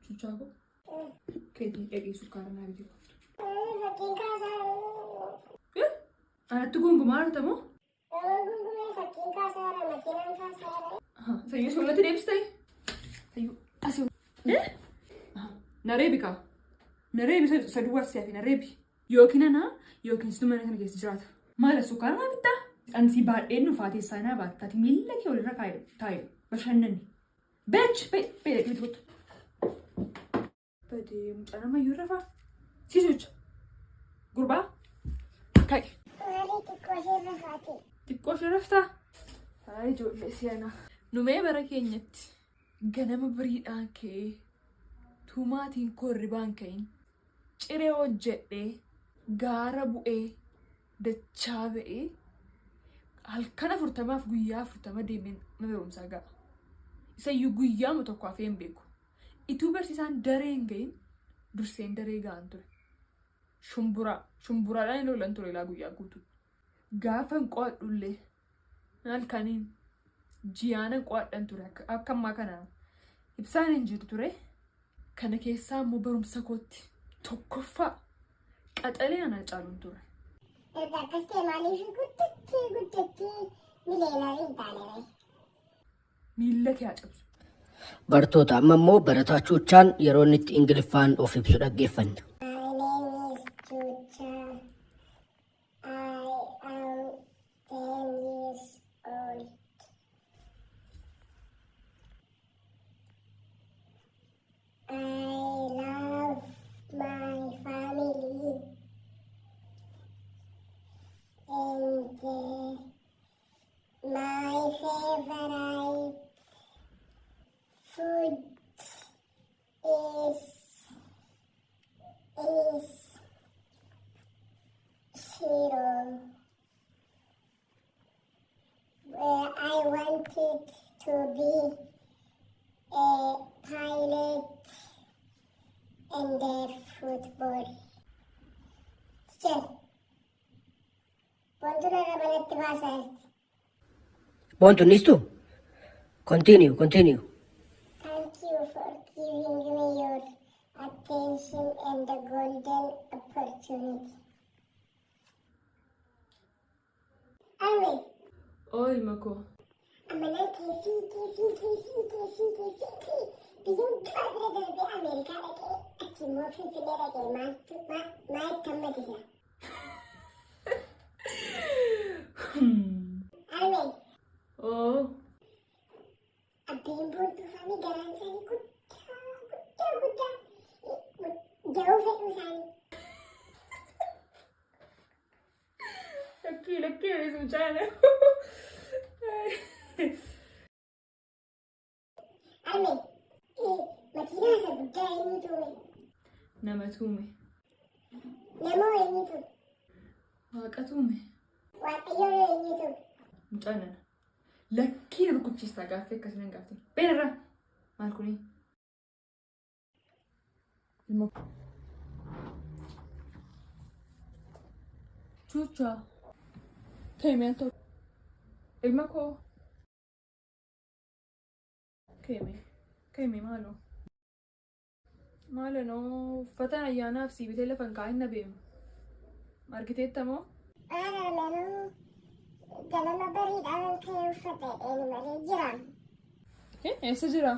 Chuchago. Che ti sukkara na video. Fakkiin kaasaa. Anatti gungumaarta moo? Gungumee fakkiin kaasaa makiinaan kaasaa. Sayyuu suulatti deebistee? Sayyuu asii. Nareebi kaa. Nareebi saduu waasiyaa fi nareebi. Yookiin ana yookiin situ mana kana keessa jiraata. Maala sukkaara maa bittaa? Ansi baadheen dhufaa teessaa naa baattaati miila kee walirra taa'e bashannani. Beech beedha qibiti kottu. Badee mucaa namayyuu rafaa. Siisuucha. Gurbaa. Ka'e. Maalii xiqqoo ishee rafaati? Xiqqoo ishee raftaa? Haa ijoollee seenaa. Numee bara keenyatti ganama biriidhaan ka'ee tumaatiin korribaan ka'in ciree hojjedhee gaara bu'ee dachaa ba'ee halkan 40 guyyaa 40 deemeen mana barumsaa ga'a. Isayyuu guyyaama tokko hafee hin beeku. Ituu barsiisaan daree hin gahin durseen daree ga'an ture. Shumburaadhaan hin oolan ture ilaa guyyaa guutuu. Gaafa hin qo'adhullee halkaniin ji'aana qo'adhan ture akka ammaa kana ibsaan hin jiru ture. Kana keessaa immoo barumsa kootti tokkoffaa qaxalee ana caaluun ture. Erga akkas ta'e maaliif guddattee mileelaa hin taane? Miila kee haa cabsu. Bartoota amma immoo barataa Chuuchaan yeroo inni itti Ingiliffaan of ibsu dhaggeeffanna. Food is zero. Where I wanted to be a pilot and a football. Teacher, ¿cuánto le regalé te vas a este? Bontu nistu? Continue. Thank you for giving me your attention and the golden opportunity. Alwe, Oo ilma koo. amalaan keefii. Biyyoon dura darbee Ameerikaa dhaqee achi immoo Finfinnee dhaqee maalitti hammatisa? Alwe, Oo. abbeen boontuu faanii garaan isaanii guddaa ja'uu fedhuu isaanii. Lakkii eesu mucaane. Alwe, makiinaa isa guddaa eenyu tuume? Nama tuume. Namoo eenyu tuume? Waaqa tuume. Waaqayyoon eenyu tuume? Mucaanana. Lakkii rukuchiistaa gaaffii akkasii nan gaafte. Beerarraa. Maal kunii? Ilma koo. Chuuchaa. Keemee ta'u. Ilma koo. Keemee maaloo? Maalanoo uffata ayyaanaaf si bitee lafa hin kaa'in na beemu. Argiteetta moo? Lanuu ganama bariidhaan ka'ee uffata dheeni malee jira. Eessa jira?